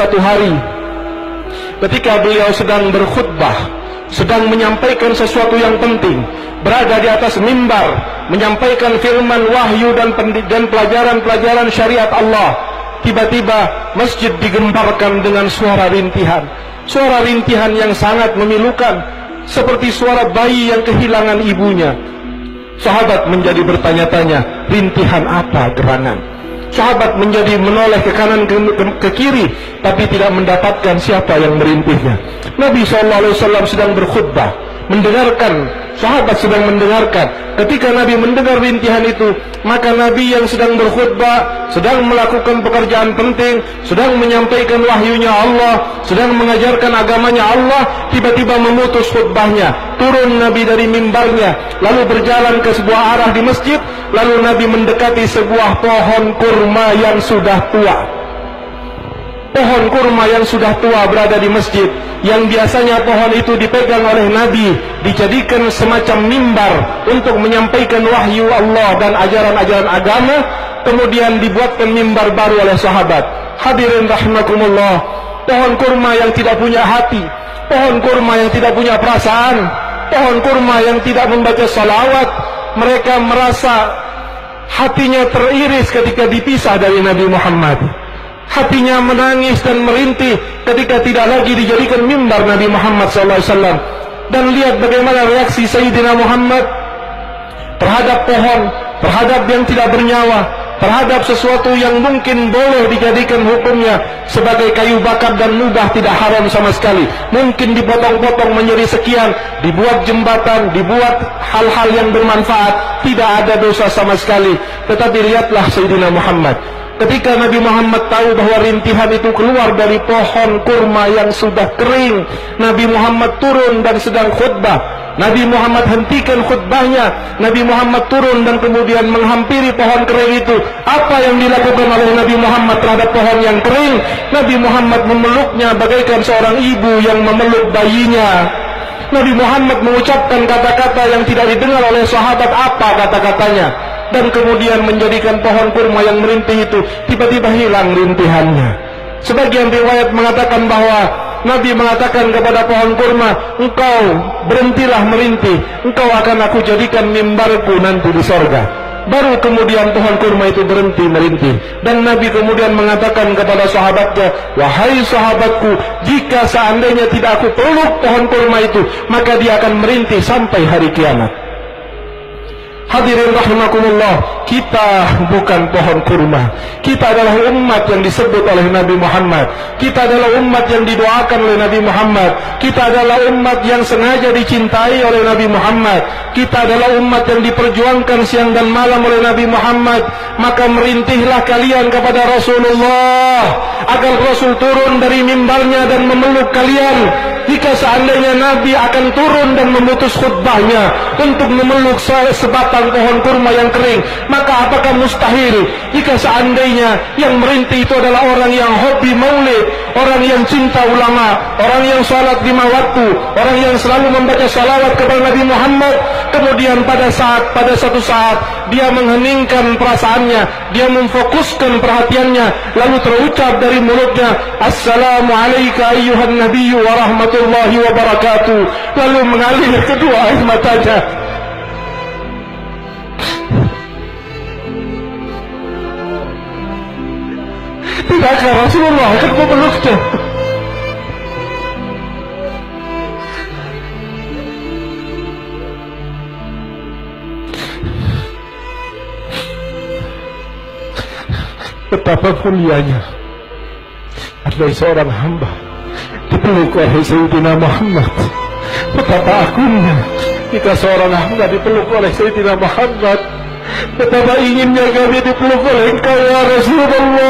satu hari ketika beliau sedang berkhutbah, sedang menyampaikan sesuatu yang penting, berada di atas mimbar, menyampaikan firman wahyu dan pelajaran-pelajaran syariat Allah. Tiba-tiba masjid digemparkan dengan suara rintihan. Suara rintihan yang sangat memilukan, seperti suara bayi yang kehilangan ibunya. Sahabat menjadi bertanya-tanya, rintihan apa gerangan? Sahabat menjadi menoleh ke kanan ke kiri, tapi tidak mendapatkan siapa yang merintihnya. Nabi SAW sedang berkhutbah, mendengarkan, sahabat sedang mendengarkan. Ketika Nabi mendengar rintihan itu, maka Nabi yang sedang berkhutbah, sedang melakukan pekerjaan penting, sedang menyampaikan wahyunya Allah, sedang mengajarkan agamanya Allah, tiba-tiba memutus khutbahnya. Turun Nabi dari mimbarnya, lalu berjalan ke sebuah arah di masjid, lalu Nabi mendekati sebuah pohon kurma yang sudah tua. Pohon kurma yang sudah tua berada di masjid, yang biasanya pohon itu dipegang oleh Nabi, dijadikan semacam mimbar untuk menyampaikan wahyu Allah dan ajaran-ajaran agama. Kemudian dibuatkan mimbar baru oleh sahabat. Hadirin rahimakumullah, pohon kurma yang tidak punya hati, pohon kurma yang tidak punya perasaan, pohon kurma yang tidak membaca salawat, mereka merasa hatinya teriris ketika dipisah dari Nabi Muhammad. Hatinya menangis dan merintih ketika tidak lagi dijadikan mimbar Nabi Muhammad SAW. Dan lihat bagaimana reaksi Sayyidina Muhammad terhadap pohon, terhadap yang tidak bernyawa, terhadap sesuatu yang mungkin boleh dijadikan hukumnya sebagai kayu bakar dan mubah, tidak haram sama sekali. Mungkin dipotong-potong menjadi sekian, dibuat jembatan, dibuat hal-hal yang bermanfaat, tidak ada dosa sama sekali. Tetapi lihatlah Sayyidina Muhammad, ketika Nabi Muhammad tahu bahwa rintihan itu keluar dari pohon kurma yang sudah kering, Nabi Muhammad turun dan sedang khutbah. Nabi Muhammad hentikan khutbahnya, Nabi Muhammad turun dan kemudian menghampiri pohon kering itu. Apa yang dilakukan oleh Nabi Muhammad terhadap pohon yang kering? Nabi Muhammad memeluknya bagaikan seorang ibu yang memeluk bayinya. Nabi Muhammad mengucapkan kata-kata yang tidak didengar oleh sahabat. Apa kata-katanya? Dan kemudian menjadikan pohon kurma yang merintih itu tiba-tiba hilang rintihannya. Sebagian riwayat mengatakan bahwa Nabi mengatakan kepada pohon kurma, engkau berhentilah merintih, engkau akan aku jadikan mimbarku nanti di sorga. Baru kemudian pohon kurma itu berhenti merintih. Dan Nabi kemudian mengatakan kepada sahabatnya, wahai sahabatku, jika seandainya tidak aku peluk pohon kurma itu, maka dia akan merintih sampai hari kiamat. Hadirin rahimakumullah, kita bukan pohon kurma. Kita adalah umat yang disebut oleh Nabi Muhammad. Kita adalah umat yang didoakan oleh Nabi Muhammad. Kita adalah umat yang sengaja dicintai oleh Nabi Muhammad. Kita adalah umat yang diperjuangkan siang dan malam oleh Nabi Muhammad. Maka merintihlah kalian kepada Rasulullah agar Rasul turun dari mimbarnya dan memeluk kalian. Jika seandainya Nabi akan turun dan memutus khutbahnya untuk memeluk sebatang pohon kurma yang kering, maka apakah mustahil jika seandainya yang merintih itu adalah orang yang hobi maulid, orang yang cinta ulama, orang yang salat 5 waktu, orang yang selalu membaca salawat kepada Nabi Muhammad, kemudian pada satu saat dia mengheningkan perasaannya, dia memfokuskan perhatiannya, lalu terucap dari mulutnya, Assalamualaikum ayyuhan nabiyyu wa rahmatullahi wa barakatuh, lalu mengalir kedua air matanya. Tidakkah Rasulullah akan memeluknya? Betapa mulianya adalah seorang hamba dipeluk oleh Sayyidina Muhammad. Betapa agungnya jika seorang hamba dipeluk oleh Sayyidina Muhammad. Betapa inginnya kami dipeluk oleh Engkau ya Rasulullah.